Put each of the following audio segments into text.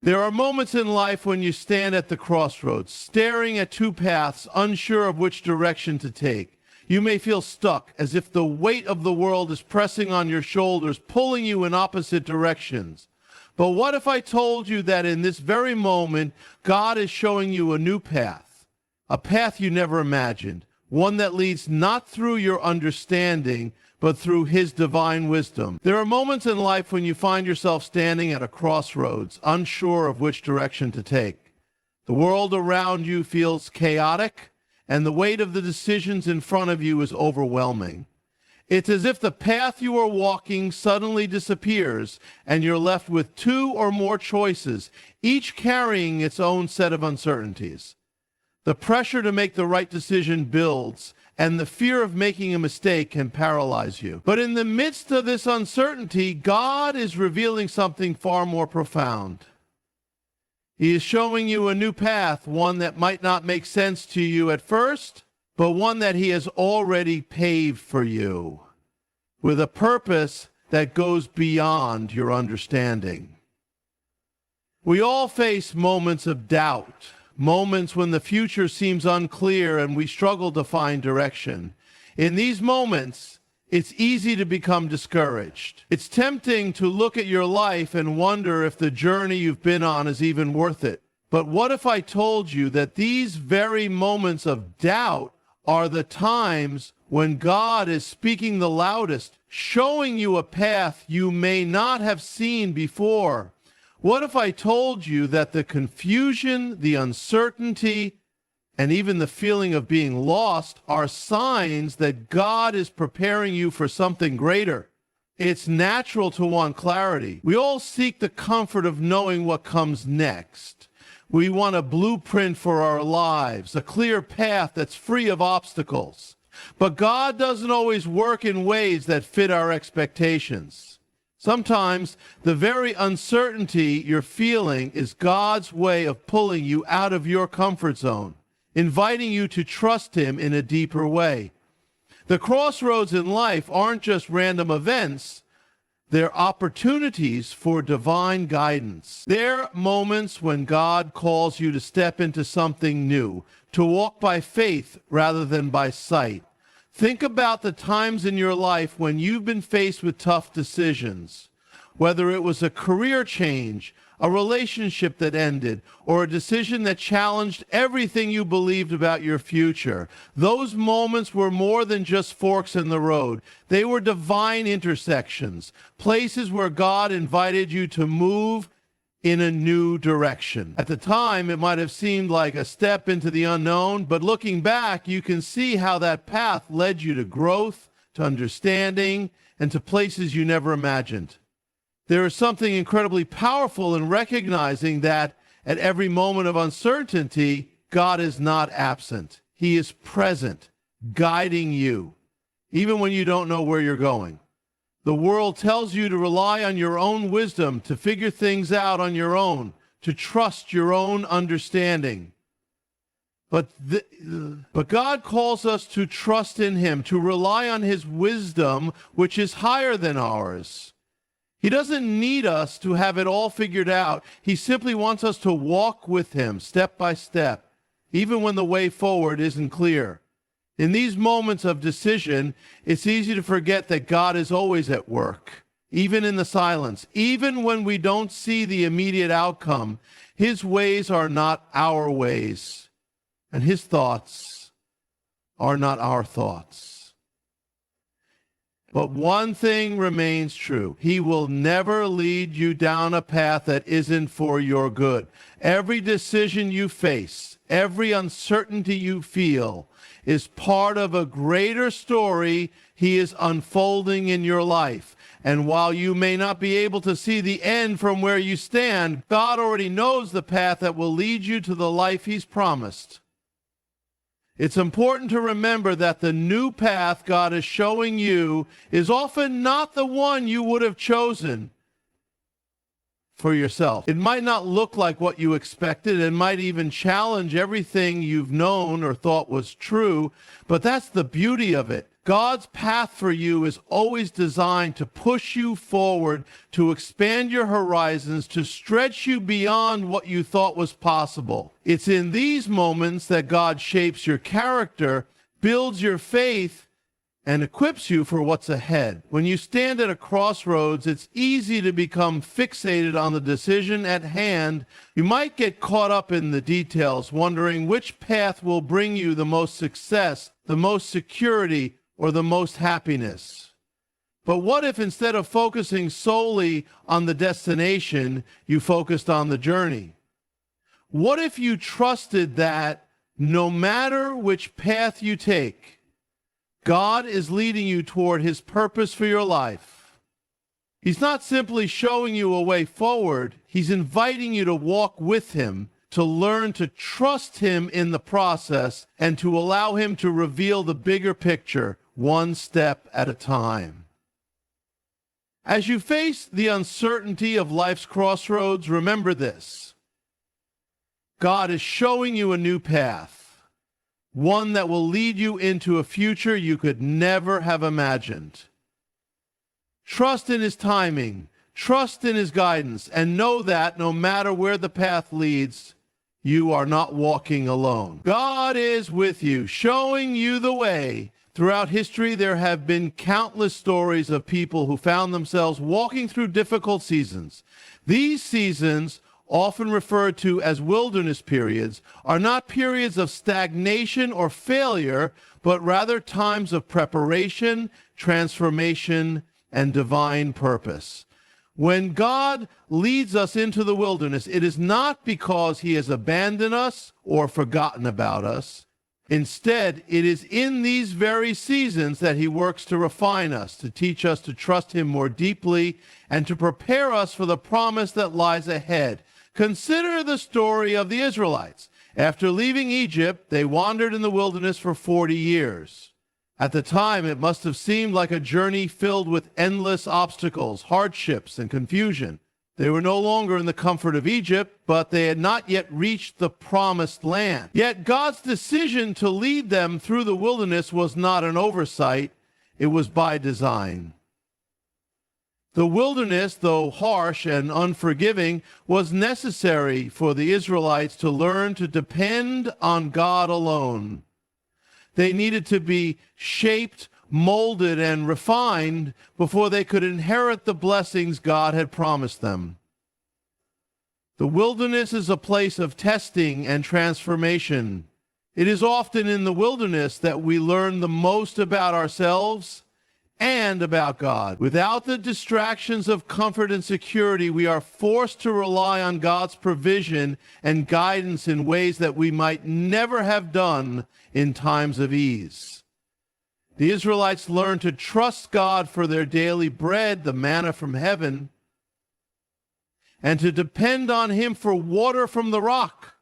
There are moments in life when you stand at the crossroads, staring at two paths, unsure of which direction to take. You may feel stuck, as if the weight of the world is pressing on your shoulders, pulling you in opposite directions. But what if I told you that in this very moment, God is showing you a new path, a path you never imagined, one that leads not through your understanding, but through His divine wisdom. There are moments in life when you find yourself standing at a crossroads, unsure of which direction to take. The world around you feels chaotic, and the weight of the decisions in front of you is overwhelming. It's as if the path you are walking suddenly disappears, and you're left with two or more choices, each carrying its own set of uncertainties. The pressure to make the right decision builds, and the fear of making a mistake can paralyze you. But in the midst of this uncertainty, God is revealing something far more profound. He is showing you a new path, one that might not make sense to you at first, but one that He has already paved for you, with a purpose that goes beyond your understanding. We all face moments of doubt, moments when the future seems unclear and we struggle to find direction. In these moments, it's easy to become discouraged. It's tempting to look at your life and wonder if the journey you've been on is even worth it. But what if I told you that these very moments of doubt are the times when God is speaking the loudest, showing you a path you may not have seen before? What if I told you that the confusion, the uncertainty, and even the feeling of being lost are signs that God is preparing you for something greater? It's natural to want clarity. We all seek the comfort of knowing what comes next. We want a blueprint for our lives, a clear path that's free of obstacles. But God doesn't always work in ways that fit our expectations. Sometimes the very uncertainty you're feeling is God's way of pulling you out of your comfort zone, inviting you to trust Him in a deeper way. The crossroads in life aren't just random events. They're opportunities for divine guidance. They're moments when God calls you to step into something new, to walk by faith rather than by sight. Think about the times in your life when you've been faced with tough decisions, whether it was a career change, a relationship that ended, or a decision that challenged everything you believed about your future. Those moments were more than just forks in the road. They were divine intersections, places where God invited you to move in a new direction. At the time, it might have seemed like a step into the unknown, but looking back, you can see how that path led you to growth, to understanding, and to places you never imagined. There is something incredibly powerful in recognizing that at every moment of uncertainty, God is not absent. He is present, guiding you, even when you don't know where you're going. The world tells you to rely on your own wisdom, to figure things out on your own, to trust your own understanding. But God calls us to trust in Him, to rely on His wisdom, which is higher than ours. He doesn't need us to have it all figured out. He simply wants us to walk with Him step by step, even when the way forward isn't clear. In these moments of decision, it's easy to forget that God is always at work, even in the silence. Even when we don't see the immediate outcome, His ways are not our ways, and His thoughts are not our thoughts. But one thing remains true. He will never lead you down a path that isn't for your good. Every decision you face, every uncertainty you feel, is part of a greater story He is unfolding in your life. And while you may not be able to see the end from where you stand, God already knows the path that will lead you to the life He's promised. It's important to remember that the new path God is showing you is often not the one you would have chosen for yourself. It might not look like what you expected. It might even challenge everything you've known or thought was true, but that's the beauty of it. God's path for you is always designed to push you forward, to expand your horizons, to stretch you beyond what you thought was possible. It's in these moments that God shapes your character, builds your faith, and equips you for what's ahead. When you stand at a crossroads, it's easy to become fixated on the decision at hand. You might get caught up in the details, wondering which path will bring you the most success, the most security, or the most happiness. But what if instead of focusing solely on the destination, you focused on the journey? What if you trusted that no matter which path you take, God is leading you toward his purpose for your life? He's not simply showing you a way forward. He's inviting you to walk with him, to learn to trust him in the process, and to allow him to reveal the bigger picture, one step at a time. As you face the uncertainty of life's crossroads, remember this: God is showing you a new path, one that will lead you into a future you could never have imagined. Trust in his timing, trust in his guidance, and know that no matter where the path leads, you are not walking alone. God is with you, showing you the way. Throughout history, there have been countless stories of people who found themselves walking through difficult seasons. These seasons, often referred to as wilderness periods, are not periods of stagnation or failure, but rather times of preparation, transformation, and divine purpose. When God leads us into the wilderness, it is not because he has abandoned us or forgotten about us. Instead, it is in these very seasons that he works to refine us, to teach us to trust him more deeply, and to prepare us for the promise that lies ahead. Consider the story of the Israelites. After leaving Egypt, they wandered in the wilderness for 40 years. At the time, it must have seemed like a journey filled with endless obstacles, hardships, and confusion. They were no longer in the comfort of Egypt, but they had not yet reached the promised land. Yet God's decision to lead them through the wilderness was not an oversight. It was by design. The wilderness, though harsh and unforgiving, was necessary for the Israelites to learn to depend on God alone. They needed to be shaped, molded, and refined before they could inherit the blessings God had promised them. The wilderness is a place of testing and transformation. It is often in the wilderness that we learn the most about ourselves and about God. Without the distractions of comfort and security, we are forced to rely on God's provision and guidance in ways that we might never have done in times of ease. The Israelites learned to trust God for their daily bread, the manna from heaven, and to depend on him for water from the rock.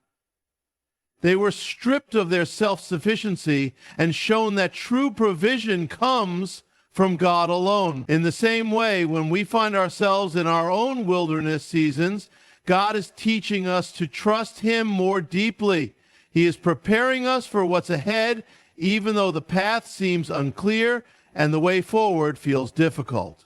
They were stripped of their self-sufficiency and shown that true provision comes from God alone. In the same way, when we find ourselves in our own wilderness seasons, God is teaching us to trust him more deeply. He is preparing us for what's ahead, even though the path seems unclear and the way forward feels difficult.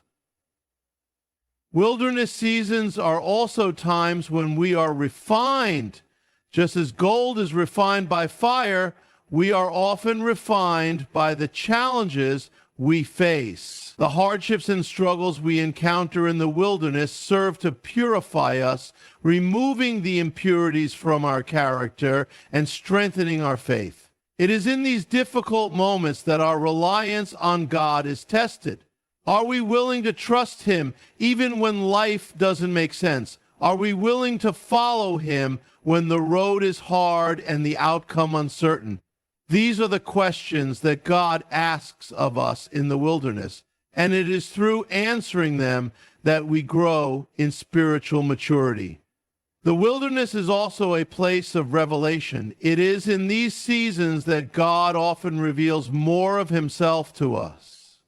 Wilderness seasons are also times when we are refined. Just as gold is refined by fire, we are often refined by the challenges we face. The hardships and struggles we encounter in the wilderness serve to purify us, removing the impurities from our character and strengthening our faith. It is in these difficult moments that our reliance on God is tested. Are we willing to trust him even when life doesn't make sense? Are we willing to follow him when the road is hard and the outcome uncertain? These are the questions that God asks of us in the wilderness, and it is through answering them that we grow in spiritual maturity. The wilderness is also a place of revelation. It is in these seasons that God often reveals more of himself to us.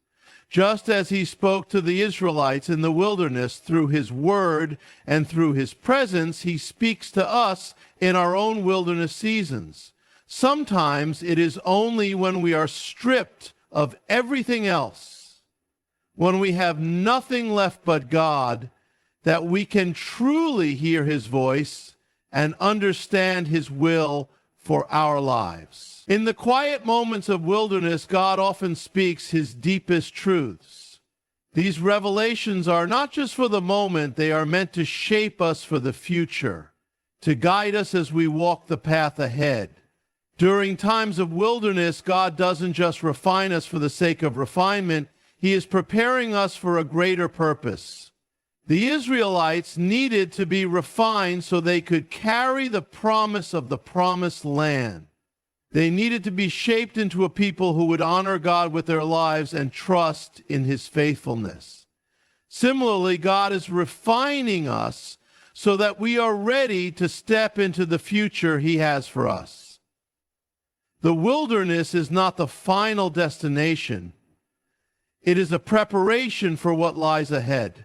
Just as he spoke to the Israelites in the wilderness through his word and through his presence, he speaks to us in our own wilderness seasons. Sometimes it is only when we are stripped of everything else, when we have nothing left but God, that we can truly hear his voice and understand his will for our lives. In the quiet moments of wilderness, God often speaks his deepest truths. These revelations are not just for the moment, they are meant to shape us for the future, to guide us as we walk the path ahead. During times of wilderness, God doesn't just refine us for the sake of refinement, he is preparing us for a greater purpose. The Israelites needed to be refined so they could carry the promise of the promised land. They needed to be shaped into a people who would honor God with their lives and trust in his faithfulness. Similarly, God is refining us so that we are ready to step into the future he has for us. The wilderness is not the final destination. It is a preparation for what lies ahead.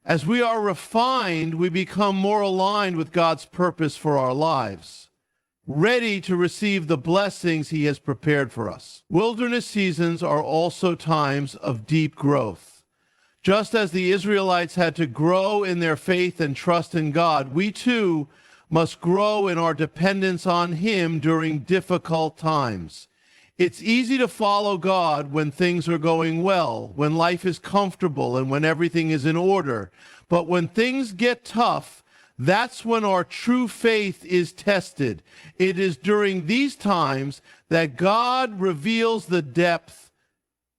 As we are refined, we become more aligned with God's purpose for our lives, ready to receive the blessings he has prepared for us. Wilderness seasons are also times of deep growth. Just as the Israelites had to grow in their faith and trust in God, we too must grow in our dependence on him during difficult times. It's easy to follow God when things are going well, when life is comfortable, and when everything is in order. But when things get tough, that's when our true faith is tested. It is during these times that God reveals the depth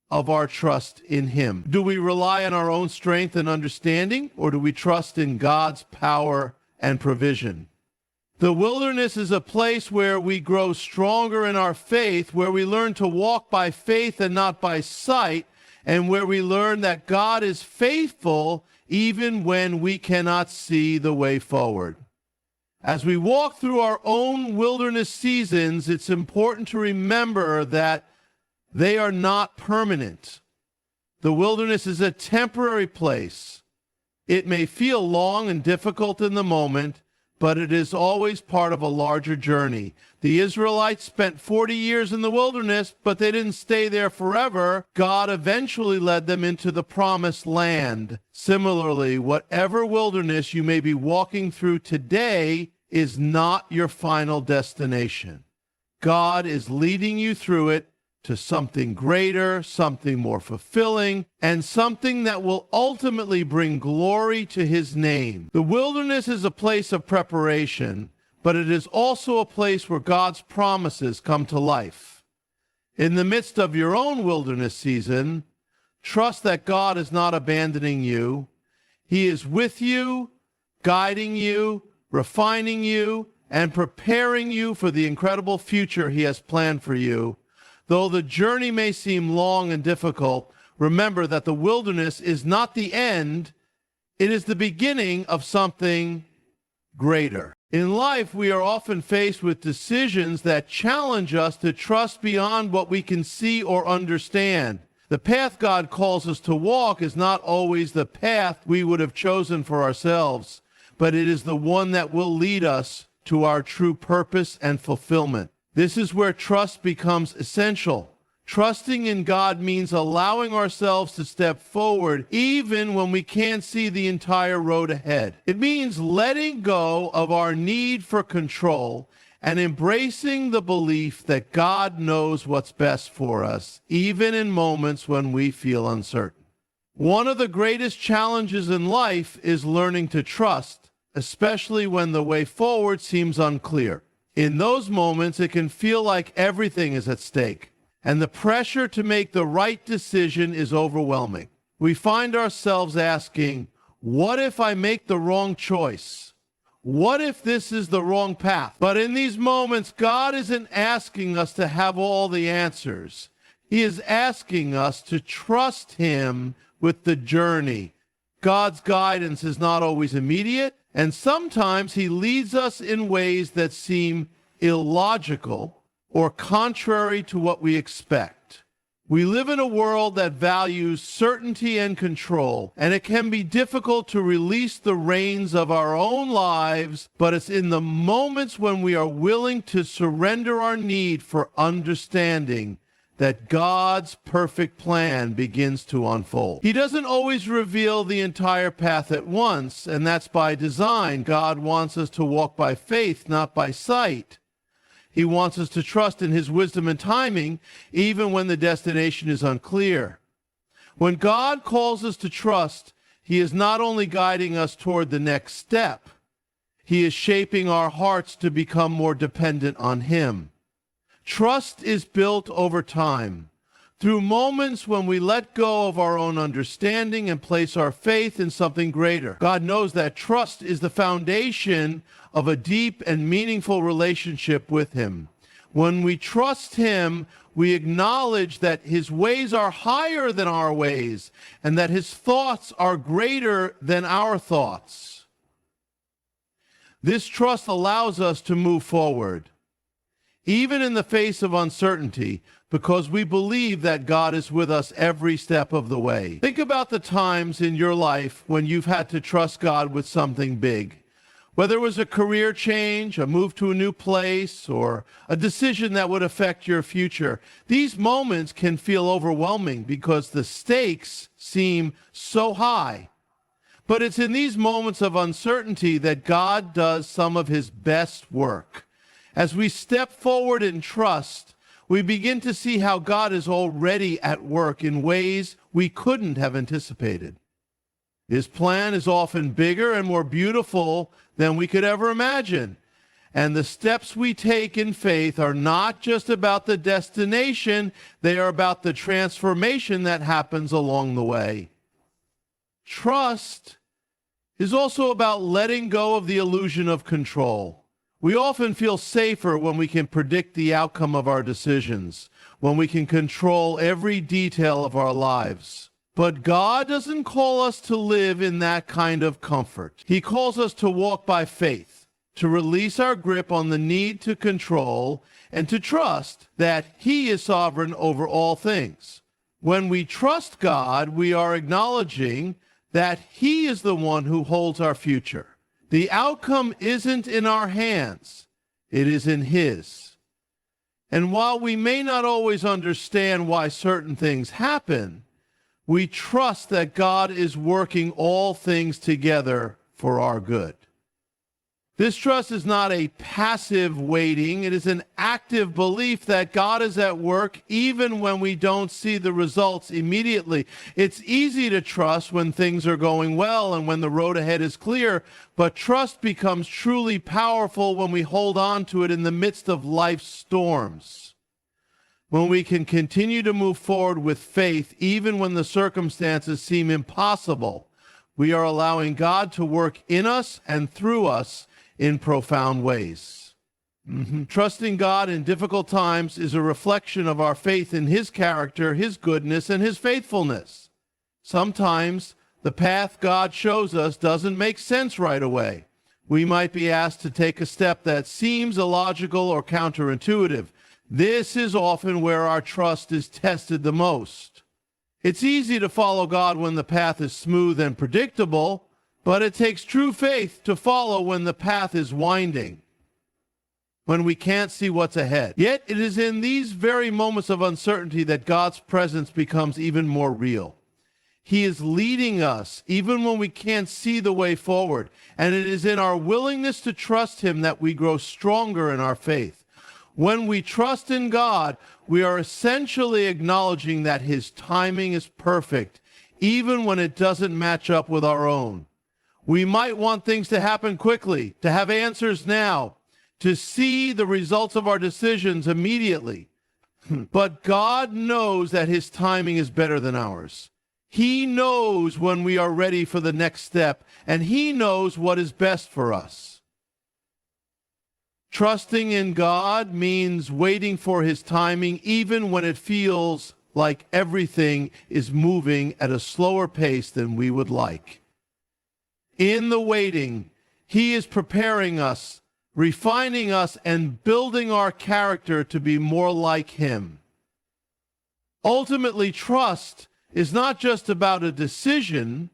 of our trust in him. Do we rely on our own strength and understanding, or do we trust in God's power and provision? The wilderness is a place where we grow stronger in our faith, where we learn to walk by faith and not by sight, and where we learn that God is faithful even when we cannot see the way forward. As we walk through our own wilderness seasons, it's important to remember that they are not permanent. The wilderness is a temporary place. It may feel long and difficult in the moment, but it is always part of a larger journey. The Israelites spent 40 years in the wilderness, but they didn't stay there forever. God eventually led them into the promised land. Similarly, whatever wilderness you may be walking through today is not your final destination. God is leading you through it to something greater, something more fulfilling, and something that will ultimately bring glory to his name. The wilderness is a place of preparation, but it is also a place where God's promises come to life. In the midst of your own wilderness season, trust that God is not abandoning you. He is with you, guiding you, refining you, and preparing you for the incredible future he has planned for you. Though the journey may seem long and difficult, remember that the wilderness is not the end. It is the beginning of something greater. In life, we are often faced with decisions that challenge us to trust beyond what we can see or understand. The path God calls us to walk is not always the path we would have chosen for ourselves, but it is the one that will lead us to our true purpose and fulfillment. This is where trust becomes essential. Trusting in God means allowing ourselves to step forward even when we can't see the entire road ahead. It means letting go of our need for control and embracing the belief that God knows what's best for us, even in moments when we feel uncertain. One of the greatest challenges in life is learning to trust, especially when the way forward seems unclear. In those moments, it can feel like everything is at stake, and the pressure to make the right decision is overwhelming. We find ourselves asking, what if I make the wrong choice? What if this is the wrong path? But in these moments, God isn't asking us to have all the answers. He is asking us to trust him with the journey. God's guidance is not always immediate, and sometimes he leads us in ways that seem illogical or contrary to what we expect. We live in a world that values certainty and control, and it can be difficult to release the reins of our own lives, but it's in the moments when we are willing to surrender our need for understanding that God's perfect plan begins to unfold. He doesn't always reveal the entire path at once, and that's by design. God wants us to walk by faith, not by sight. He wants us to trust in his wisdom and timing, even when the destination is unclear. When God calls us to trust, he is not only guiding us toward the next step, he is shaping our hearts to become more dependent on him. Trust is built over time, through moments when we let go of our own understanding and place our faith in something greater. God knows that trust is the foundation of a deep and meaningful relationship with him. When we trust him, we acknowledge that his ways are higher than our ways and that his thoughts are greater than our thoughts. This trust allows us to move forward, even in the face of uncertainty, because we believe that God is with us every step of the way. Think about the times in your life when you've had to trust God with something big. Whether it was a career change, a move to a new place, or a decision that would affect your future. These moments can feel overwhelming because the stakes seem so high. But it's in these moments of uncertainty that God does some of his best work. As we step forward in trust, we begin to see how God is already at work in ways we couldn't have anticipated. His plan is often bigger and more beautiful than we could ever imagine. And the steps we take in faith are not just about the destination, they are about the transformation that happens along the way. Trust is also about letting go of the illusion of control. We often feel safer when we can predict the outcome of our decisions, when we can control every detail of our lives. But God doesn't call us to live in that kind of comfort. He calls us to walk by faith, to release our grip on the need to control, and to trust that he is sovereign over all things. When we trust God, we are acknowledging that he is the one who holds our future. The outcome isn't in our hands, it is in his. And while we may not always understand why certain things happen, we trust that God is working all things together for our good. This trust is not a passive waiting. It is an active belief that God is at work even when we don't see the results immediately. It's easy to trust when things are going well and when the road ahead is clear, but trust becomes truly powerful when we hold on to it in the midst of life's storms. When we can continue to move forward with faith even when the circumstances seem impossible, we are allowing God to work in us and through us in profound ways. Trusting God in difficult times is a reflection of our faith in his character, his goodness, and his faithfulness. Sometimes the path God shows us doesn't make sense right away. We might be asked to take a step that seems illogical or counterintuitive. This is often where our trust is tested the most. It's easy to follow God when the path is smooth and predictable, but it takes true faith to follow when the path is winding, when we can't see what's ahead. Yet it is in these very moments of uncertainty that God's presence becomes even more real. He is leading us even when we can't see the way forward, and it is in our willingness to trust him that we grow stronger in our faith. When we trust in God, we are essentially acknowledging that his timing is perfect, even when it doesn't match up with our own. We might want things to happen quickly, to have answers now, to see the results of our decisions immediately. But God knows that his timing is better than ours. He knows when we are ready for the next step, and he knows what is best for us. Trusting in God means waiting for his timing, even when it feels like everything is moving at a slower pace than we would like. In the waiting, he is preparing us, refining us, and building our character to be more like him. Ultimately, trust is not just about a decision,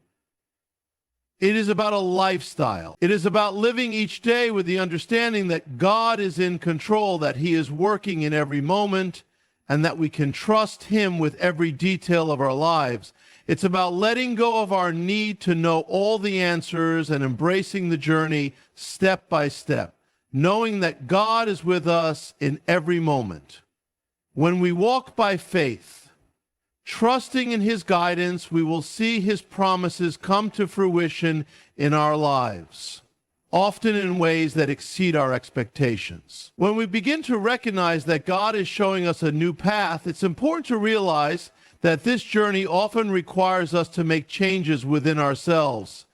it is about a lifestyle. It is about living each day with the understanding that God is in control, that he is working in every moment, and that we can trust Him with every detail of our lives. It's about letting go of our need to know all the answers and embracing the journey step by step, knowing that God is with us in every moment. When we walk by faith, trusting in His guidance, we will see His promises come to fruition in our lives, often in ways that exceed our expectations. When we begin to recognize that God is showing us a new path, it's important to realize that this journey often requires us to make changes within ourselves.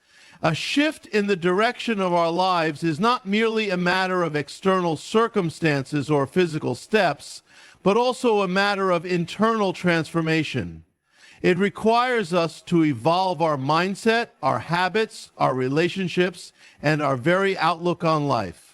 A shift in the direction of our lives is not merely a matter of external circumstances or physical steps, but also a matter of internal transformation. It requires us to evolve our mindset, our habits, our relationships, and our very outlook on life.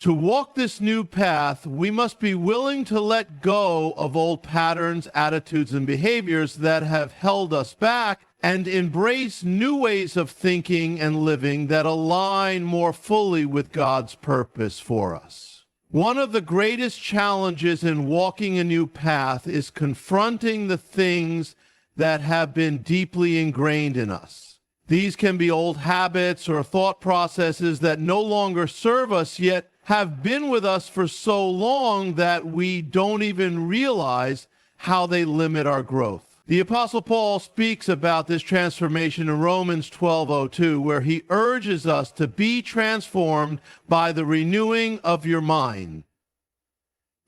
To walk this new path, we must be willing to let go of old patterns, attitudes, and behaviors that have held us back and embrace new ways of thinking and living that align more fully with God's purpose for us. One of the greatest challenges in walking a new path is confronting the things that have been deeply ingrained in us. These can be old habits or thought processes that no longer serve us, yet have been with us for so long that we don't even realize how they limit our growth. The Apostle Paul speaks about this transformation in Romans 12:02, where he urges us to be transformed by the renewing of your mind.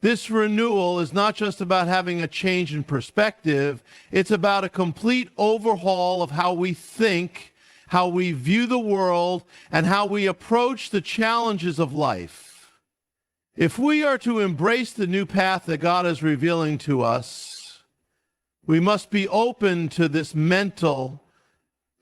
This renewal is not just about having a change in perspective, it's about a complete overhaul of how we think, how we view the world, and how we approach the challenges of life. If we are to embrace the new path that God is revealing to us, we must be open to this mental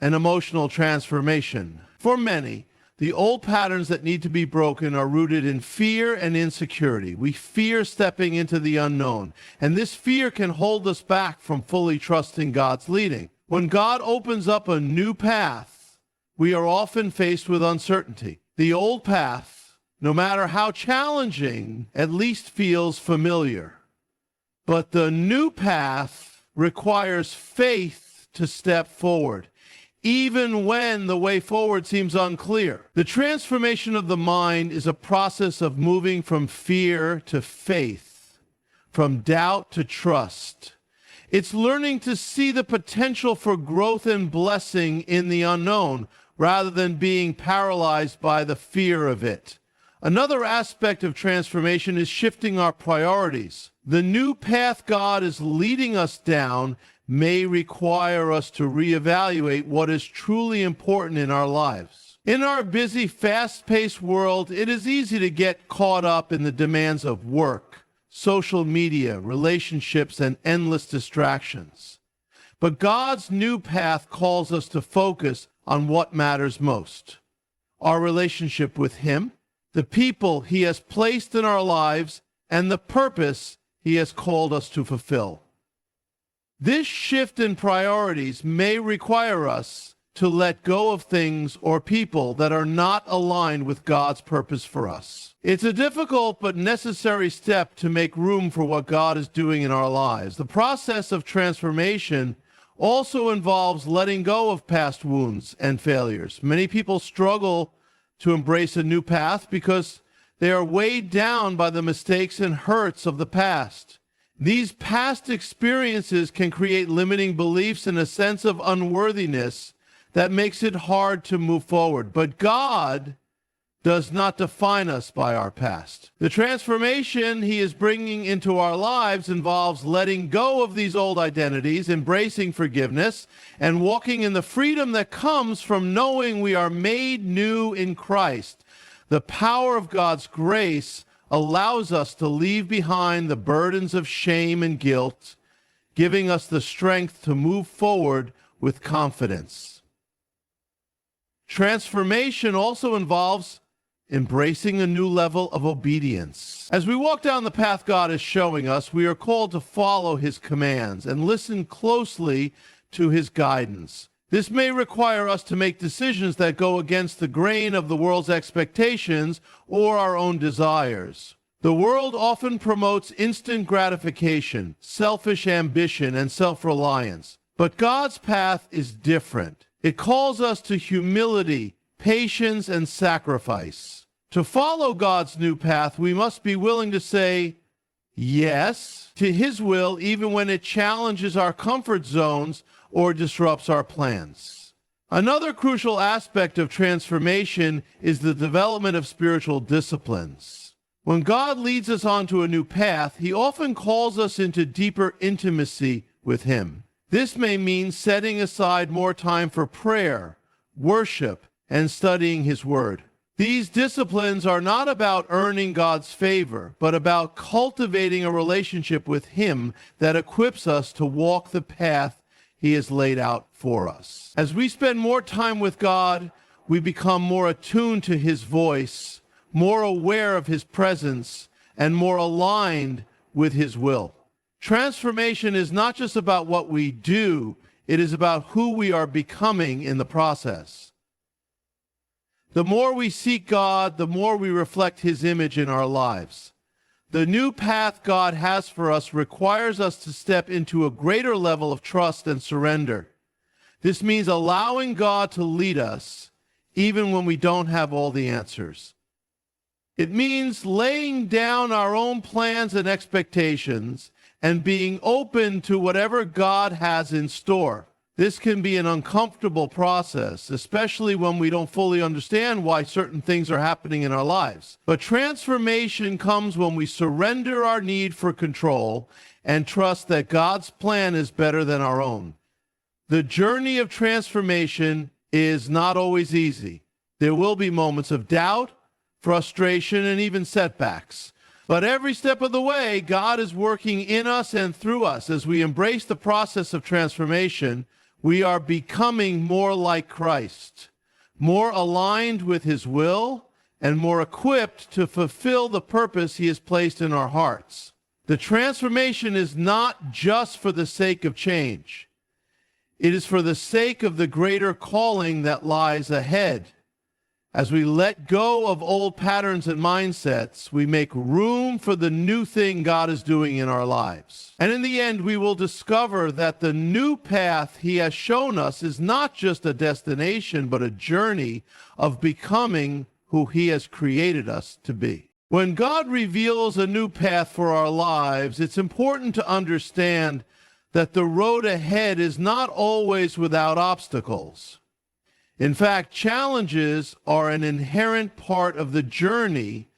and emotional transformation. For many, the old patterns that need to be broken are rooted in fear and insecurity. We fear stepping into the unknown, and this fear can hold us back from fully trusting God's leading. When God opens up a new path, we are often faced with uncertainty. The old path, no matter how challenging, at least feels familiar. But the new path requires faith to step forward, even when the way forward seems unclear. The transformation of the mind is a process of moving from fear to faith, from doubt to trust. It's learning to see the potential for growth and blessing in the unknown, rather than being paralyzed by the fear of it. Another aspect of transformation is shifting our priorities. The new path God is leading us down may require us to reevaluate what is truly important in our lives. In our busy, fast-paced world, it is easy to get caught up in the demands of work, social media, relationships, and endless distractions. But God's new path calls us to focus on what matters most: our relationship with Him, the people He has placed in our lives, and the purpose He has called us to fulfill. This shift in priorities may require us to let go of things or people that are not aligned with God's purpose for us. It's a difficult but necessary step to make room for what God is doing in our lives. The process of transformation also involves letting go of past wounds and failures. Many people struggle to embrace a new path because they are weighed down by the mistakes and hurts of the past. These past experiences can create limiting beliefs and a sense of unworthiness that makes it hard to move forward. But God does not define us by our past. The transformation He is bringing into our lives involves letting go of these old identities, embracing forgiveness, and walking in the freedom that comes from knowing we are made new in Christ. The power of God's grace allows us to leave behind the burdens of shame and guilt, giving us the strength to move forward with confidence. Transformation also involves embracing a new level of obedience. As we walk down the path God is showing us, we are called to follow His commands and listen closely to His guidance. This may require us to make decisions that go against the grain of the world's expectations or our own desires. The world often promotes instant gratification, selfish ambition, and self-reliance. But God's path is different. It calls us to humility, patience, and sacrifice. To follow God's new path, we must be willing to say yes to His will, even when it challenges our comfort zones or disrupts our plans. Another crucial aspect of transformation is the development of spiritual disciplines. When God leads us onto a new path, He often calls us into deeper intimacy with Him. This may mean setting aside more time for prayer, worship, and studying His Word. These disciplines are not about earning God's favor, but about cultivating a relationship with Him that equips us to walk the path He has laid out for us. As we spend more time with God, we become more attuned to His voice, more aware of His presence, and more aligned with His will. Transformation is not just about what we do, it is about who we are becoming in the process. The more we seek God, the more we reflect His image in our lives. The new path God has for us requires us to step into a greater level of trust and surrender. This means allowing God to lead us, even when we don't have all the answers. It means laying down our own plans and expectations and being open to whatever God has in store. This can be an uncomfortable process, especially when we don't fully understand why certain things are happening in our lives. But transformation comes when we surrender our need for control and trust that God's plan is better than our own. The journey of transformation is not always easy. There will be moments of doubt, frustration, and even setbacks. But every step of the way, God is working in us and through us. As we embrace the process of transformation, we are becoming more like Christ, more aligned with His will, and more equipped to fulfill the purpose He has placed in our hearts. The transformation is not just for the sake of change. It is for the sake of the greater calling that lies ahead. As we let go of old patterns and mindsets, we make room for the new thing God is doing in our lives. And in the end, we will discover that the new path He has shown us is not just a destination, but a journey of becoming who He has created us to be. When God reveals a new path for our lives, it's important to understand that the road ahead is not always without obstacles. In fact, challenges are an inherent part of the journey,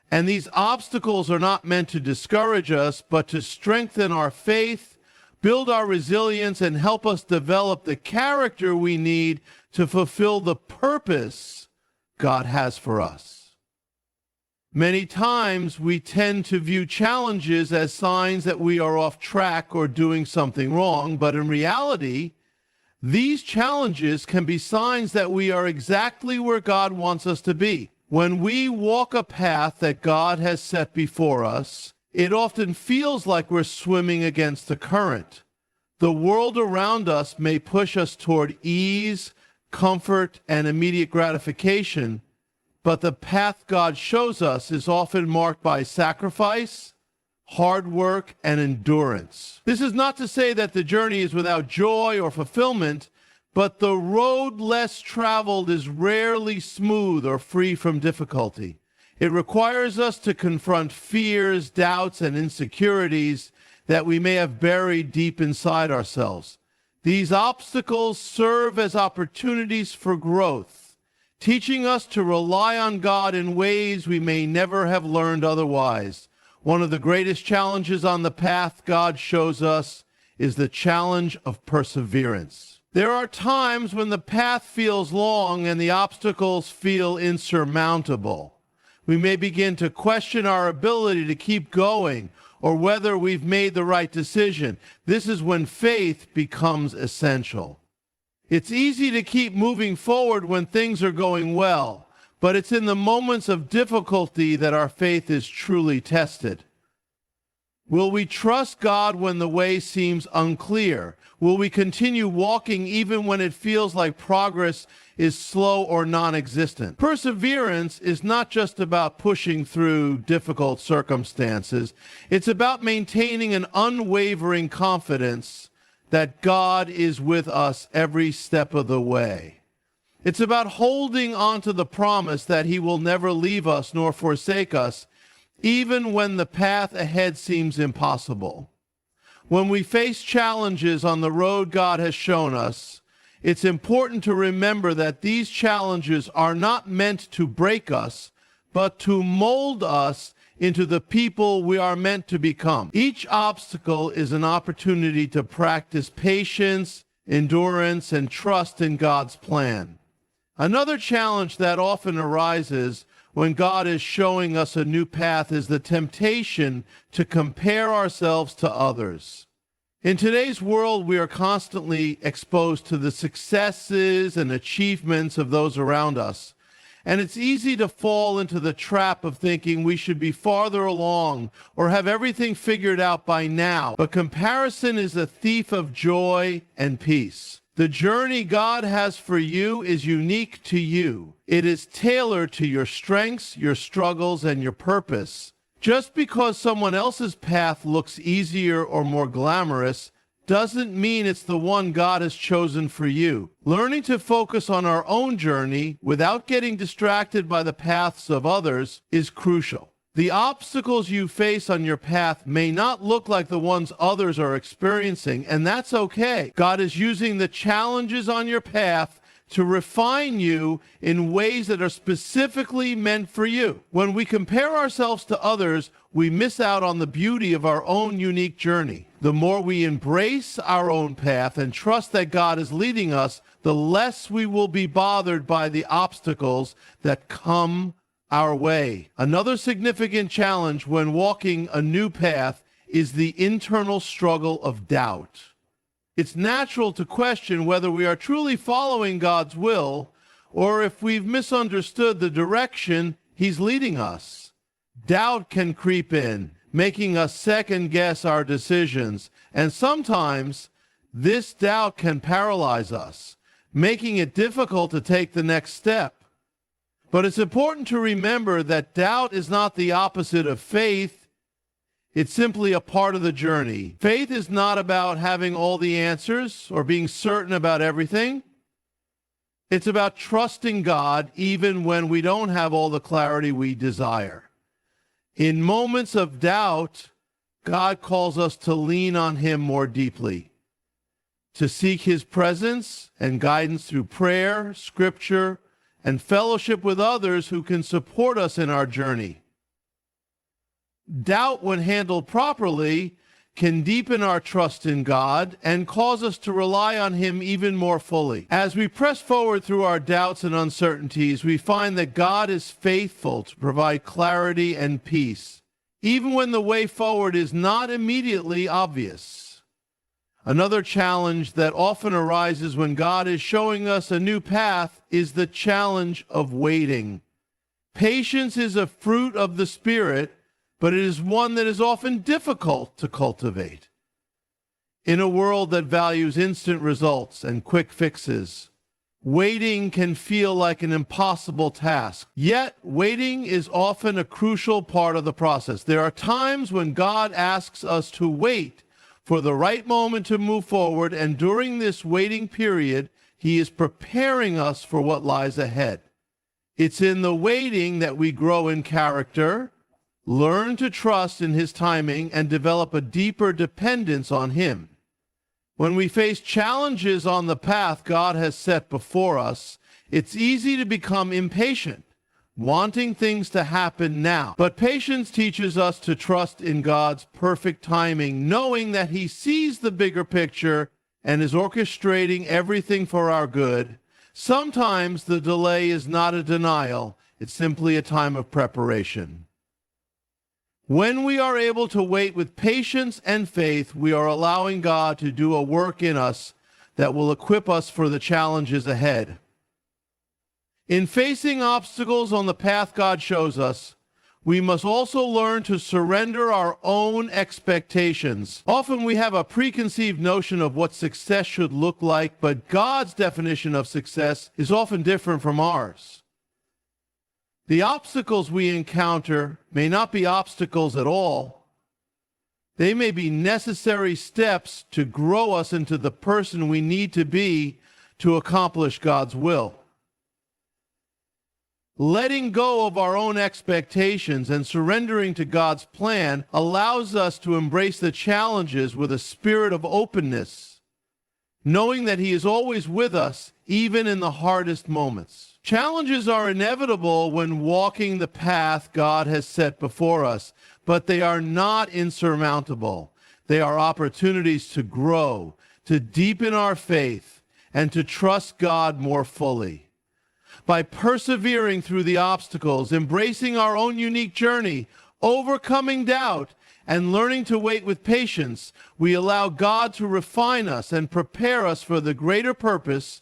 and these obstacles are not meant to discourage us, but to strengthen our faith, build our resilience, and help us develop the character we need to fulfill the purpose God has for us. Many times we tend to view challenges as signs that we are off track or doing something wrong, but in reality, these challenges can be signs that we are exactly where God wants us to be. When we walk a path that God has set before us, it often feels like we're swimming against the current. The world around us may push us toward ease, comfort, and immediate gratification, but the path God shows us is often marked by sacrifice, hard work, and endurance. This is not to say that the journey is without joy or fulfillment, but the road less traveled is rarely smooth or free from difficulty. It requires us to confront fears, doubts, and insecurities that we may have buried deep inside ourselves. These obstacles serve as opportunities for growth, teaching us to rely on God in ways we may never have learned otherwise. One of the greatest challenges on the path God shows us is the challenge of perseverance. There are times when the path feels long and the obstacles feel insurmountable. We may begin to question our ability to keep going or whether we've made the right decision. This is when faith becomes essential. It's easy to keep moving forward when things are going well, but it's in the moments of difficulty that our faith is truly tested. Will we trust God when the way seems unclear? Will we continue walking even when it feels like progress is slow or non-existent? Perseverance is not just about pushing through difficult circumstances. It's about maintaining an unwavering confidence that God is with us every step of the way. It's about holding on to the promise that He will never leave us nor forsake us, even when the path ahead seems impossible. When we face challenges on the road God has shown us, it's important to remember that these challenges are not meant to break us, but to mold us into the people we are meant to become. Each obstacle is an opportunity to practice patience, endurance, and trust in God's plan. Another challenge that often arises when God is showing us a new path is the temptation to compare ourselves to others. In today's world, we are constantly exposed to the successes and achievements of those around us. And it's easy to fall into the trap of thinking we should be farther along or have everything figured out by now. But comparison is a thief of joy and peace. The journey God has for you is unique to you. It is tailored to your strengths, your struggles, and your purpose. Just because someone else's path looks easier or more glamorous doesn't mean it's the one God has chosen for you. Learning to focus on our own journey without getting distracted by the paths of others is crucial. The obstacles you face on your path may not look like the ones others are experiencing, and that's okay. God is using the challenges on your path to refine you in ways that are specifically meant for you. When we compare ourselves to others, we miss out on the beauty of our own unique journey. The more we embrace our own path and trust that God is leading us, the less we will be bothered by the obstacles that come our way. Another significant challenge when walking a new path is the internal struggle of doubt. It's natural to question whether we are truly following God's will or if we've misunderstood the direction He's leading us. Doubt can creep in, making us second-guess our decisions, and sometimes this doubt can paralyze us, making it difficult to take the next step. But it's important to remember that doubt is not the opposite of faith. It's simply a part of the journey. Faith is not about having all the answers or being certain about everything. It's about trusting God even when we don't have all the clarity we desire. In moments of doubt, God calls us to lean on Him more deeply, to seek His presence and guidance through prayer, scripture, and fellowship with others who can support us in our journey. Doubt, when handled properly, can deepen our trust in God and cause us to rely on Him even more fully. As we press forward through our doubts and uncertainties, we find that God is faithful to provide clarity and peace, even when the way forward is not immediately obvious. Another challenge that often arises when God is showing us a new path is the challenge of waiting. Patience is a fruit of the Spirit, but it is one that is often difficult to cultivate. In a world that values instant results and quick fixes, waiting can feel like an impossible task. Yet, waiting is often a crucial part of the process. There are times when God asks us to wait for the right moment to move forward, and during this waiting period, He is preparing us for what lies ahead. It's in the waiting that we grow in character, learn to trust in His timing, and develop a deeper dependence on Him. When we face challenges on the path God has set before us, it's easy to become impatient, wanting things to happen now. But patience teaches us to trust in God's perfect timing, knowing that He sees the bigger picture and is orchestrating everything for our good. Sometimes the delay is not a denial, it's simply a time of preparation. When we are able to wait with patience and faith, we are allowing God to do a work in us that will equip us for the challenges ahead. In facing obstacles on the path God shows us, we must also learn to surrender our own expectations. Often we have a preconceived notion of what success should look like, but God's definition of success is often different from ours. The obstacles we encounter may not be obstacles at all. They may be necessary steps to grow us into the person we need to be to accomplish God's will. Letting go of our own expectations and surrendering to God's plan allows us to embrace the challenges with a spirit of openness, knowing that He is always with us, even in the hardest moments. Challenges are inevitable when walking the path God has set before us, but they are not insurmountable. They are opportunities to grow, to deepen our faith, and to trust God more fully. By persevering through the obstacles, embracing our own unique journey, overcoming doubt, and learning to wait with patience, we allow God to refine us and prepare us for the greater purpose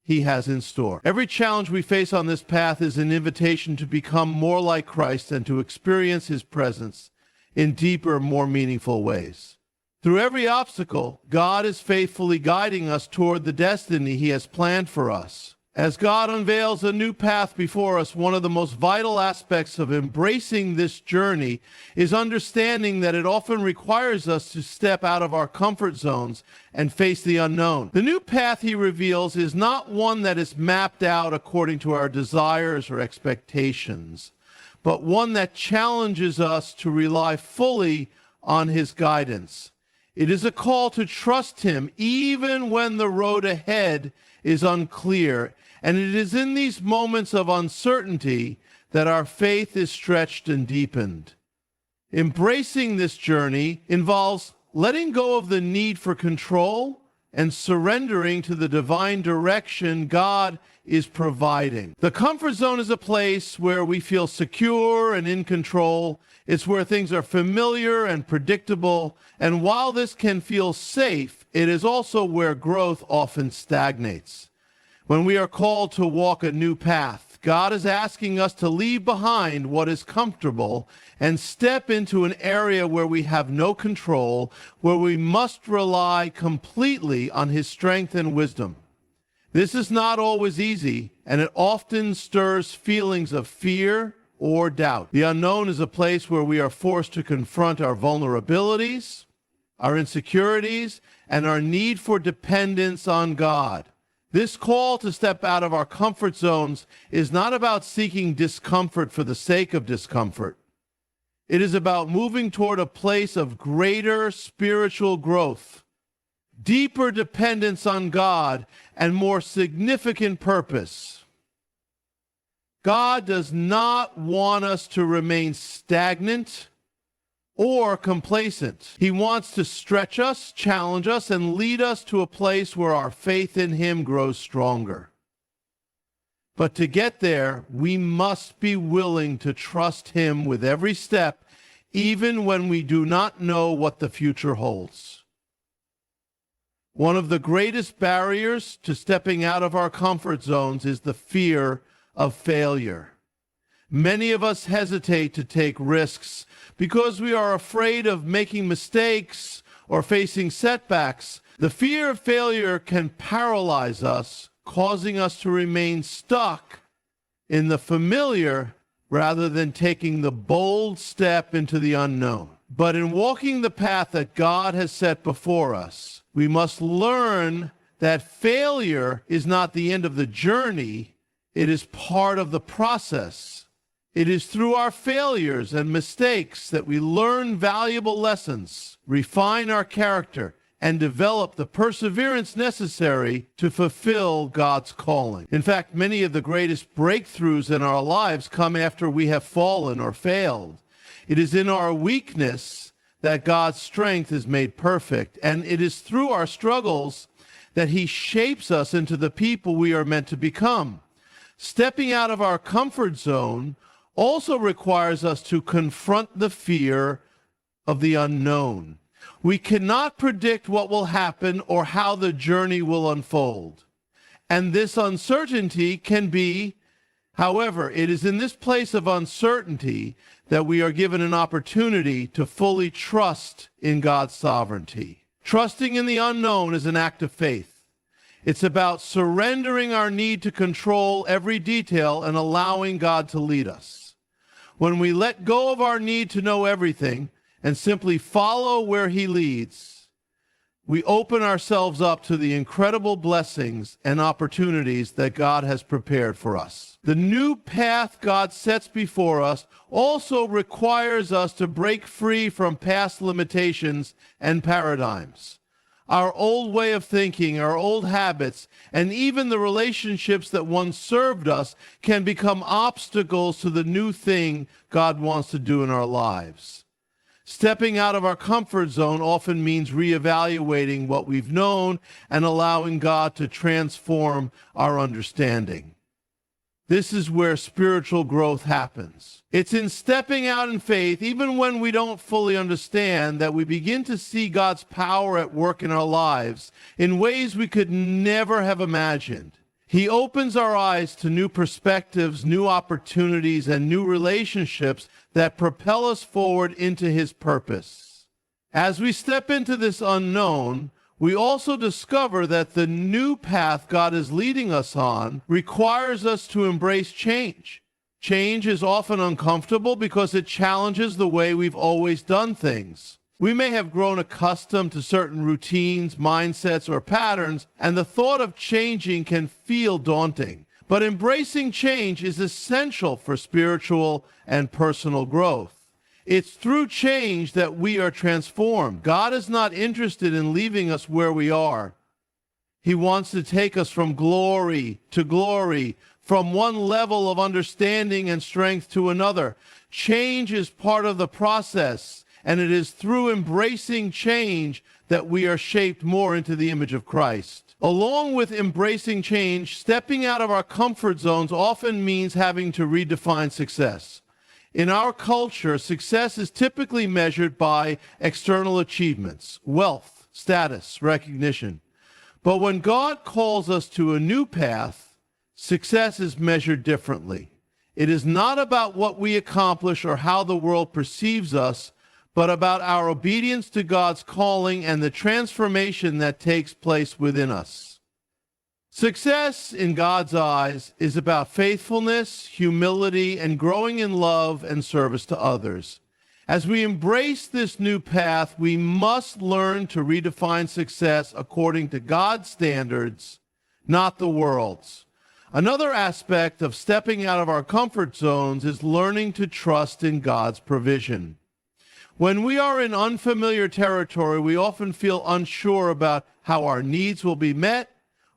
He has in store. Every challenge we face on this path is an invitation to become more like Christ and to experience His presence in deeper, more meaningful ways. Through every obstacle, God is faithfully guiding us toward the destiny He has planned for us. As God unveils a new path before us, one of the most vital aspects of embracing this journey is understanding that it often requires us to step out of our comfort zones and face the unknown. The new path He reveals is not one that is mapped out according to our desires or expectations, but one that challenges us to rely fully on His guidance. It is a call to trust Him even when the road ahead is unclear, and it is in these moments of uncertainty that our faith is stretched and deepened. Embracing this journey involves letting go of the need for control and surrendering to the divine direction God is providing. The comfort zone is a place where we feel secure and in control. It's where things are familiar and predictable, and while this can feel safe, it is also where growth often stagnates. When we are called to walk a new path, God is asking us to leave behind what is comfortable and step into an area where we have no control, where we must rely completely on His strength and wisdom. This is not always easy, and it often stirs feelings of fear or doubt. The unknown is a place where we are forced to confront our vulnerabilities, our insecurities, and our need for dependence on God. This call to step out of our comfort zones is not about seeking discomfort for the sake of discomfort. It is about moving toward a place of greater spiritual growth, deeper dependence on God, and more significant purpose. God does not want us to remain stagnant or complacent. He wants to stretch us, challenge us, and lead us to a place where our faith in Him grows stronger. But to get there, we must be willing to trust Him with every step, even when we do not know what the future holds. One of the greatest barriers to stepping out of our comfort zones is the fear of failure. Many of us hesitate to take risks because we are afraid of making mistakes or facing setbacks. The fear of failure can paralyze us, causing us to remain stuck in the familiar rather than taking the bold step into the unknown. But in walking the path that God has set before us, we must learn that failure is not the end of the journey, it is part of the process. It is through our failures and mistakes that we learn valuable lessons, refine our character, and develop the perseverance necessary to fulfill God's calling. In fact, many of the greatest breakthroughs in our lives come after we have fallen or failed. It is in our weakness that God's strength is made perfect, and it is through our struggles that He shapes us into the people we are meant to become. Stepping out of our comfort zone also requires us to confront the fear of the unknown. We cannot predict what will happen or how the journey will unfold. And this uncertainty can be However, it is in this place of uncertainty that we are given an opportunity to fully trust in God's sovereignty. Trusting in the unknown is an act of faith. It's about surrendering our need to control every detail and allowing God to lead us. When we let go of our need to know everything and simply follow where He leads, we open ourselves up to the incredible blessings and opportunities that God has prepared for us. The new path God sets before us also requires us to break free from past limitations and paradigms. Our old way of thinking, our old habits, and even the relationships that once served us can become obstacles to the new thing God wants to do in our lives. Stepping out of our comfort zone often means reevaluating what we've known and allowing God to transform our understanding. This is where spiritual growth happens. It's in stepping out in faith, even when we don't fully understand, that we begin to see God's power at work in our lives in ways we could never have imagined. He opens our eyes to new perspectives, new opportunities, and new relationships that propel us forward into His purpose. As we step into this unknown, we also discover that the new path God is leading us on requires us to embrace change. Change is often uncomfortable because it challenges the way we've always done things. We may have grown accustomed to certain routines, mindsets, or patterns, and the thought of changing can feel daunting. But embracing change is essential for spiritual and personal growth. It's through change that we are transformed. God is not interested in leaving us where we are. He wants to take us from glory to glory, from one level of understanding and strength to another. Change is part of the process, and it is through embracing change that we are shaped more into the image of Christ. Along with embracing change, stepping out of our comfort zones often means having to redefine success. In our culture, success is typically measured by external achievements, wealth, status, recognition. But when God calls us to a new path, success is measured differently. It is not about what we accomplish or how the world perceives us, but about our obedience to God's calling and the transformation that takes place within us. Success in God's eyes is about faithfulness, humility, and growing in love and service to others. As we embrace this new path, we must learn to redefine success according to God's standards, not the world's. Another aspect of stepping out of our comfort zones is learning to trust in God's provision. When we are in unfamiliar territory, we often feel unsure about how our needs will be met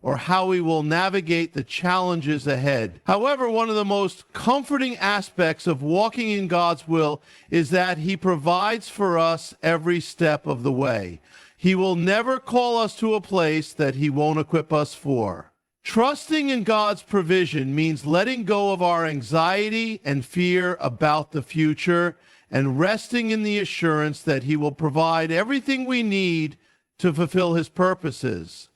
or how we will navigate the challenges ahead. However, one of the most comforting aspects of walking in God's will is that He provides for us every step of the way. He will never call us to a place that He won't equip us for. Trusting in God's provision means letting go of our anxiety and fear about the future and resting in the assurance that He will provide everything we need to fulfill His purposes.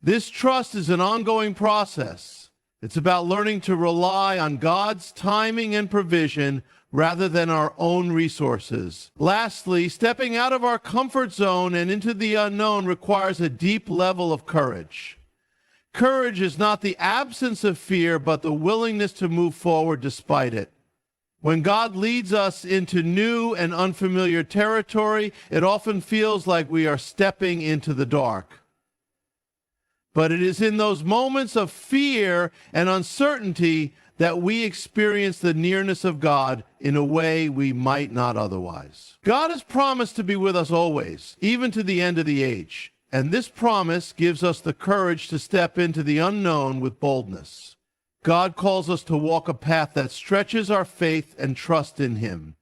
This trust is an ongoing process. It's about learning to rely on God's timing and provision rather than our own resources. Lastly, stepping out of our comfort zone and into the unknown requires a deep level of courage. Courage is not the absence of fear, but the willingness to move forward despite it. When God leads us into new and unfamiliar territory, it often feels like we are stepping into the dark. But it is in those moments of fear and uncertainty that we experience the nearness of God in a way we might not otherwise. God has promised to be with us always, even to the end of the age. And this promise gives us the courage to step into the unknown with boldness. God calls us to walk a path that stretches our faith and trust in Him.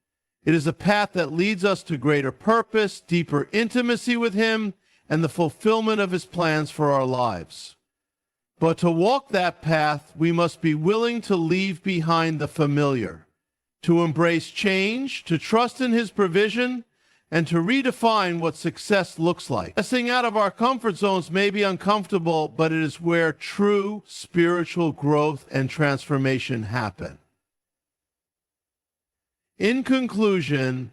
It is a path that leads us to greater purpose, deeper intimacy with Him, and the fulfillment of His plans for our lives. But to walk that path, we must be willing to leave behind the familiar, to embrace change, to trust in His provision, and to redefine what success looks like. Stepping out of our comfort zones may be uncomfortable, but it is where true spiritual growth and transformation happen. In conclusion,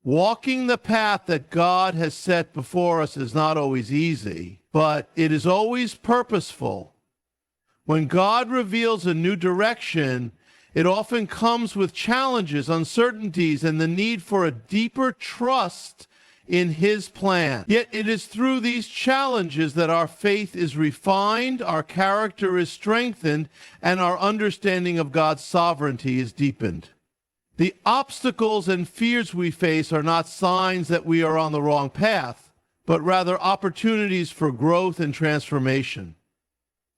walking the path that God has set before us is not always easy, but it is always purposeful. When God reveals a new direction, it often comes with challenges, uncertainties, and the need for a deeper trust in His plan. Yet it is through these challenges that our faith is refined, our character is strengthened, and our understanding of God's sovereignty is deepened. The obstacles and fears we face are not signs that we are on the wrong path, but rather opportunities for growth and transformation.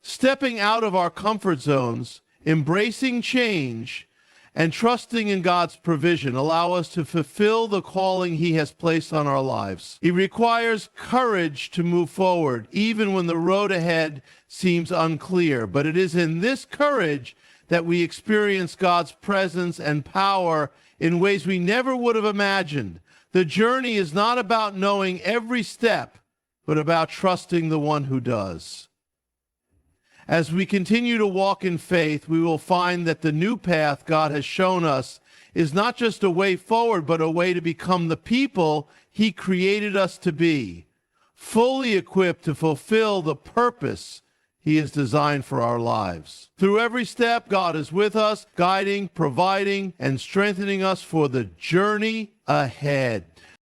Stepping out of our comfort zones, embracing change, and trusting in God's provision allow us to fulfill the calling He has placed on our lives. It requires courage to move forward, even when the road ahead seems unclear. But it is in this courage that we experience God's presence and power in ways we never would have imagined. The journey is not about knowing every step, but about trusting the one who does. As we continue to walk in faith, we will find that the new path God has shown us is not just a way forward, but a way to become the people He created us to be, fully equipped to fulfill the purpose He has designed for our lives. Through every step, God is with us, guiding, providing, and strengthening us for the journey ahead.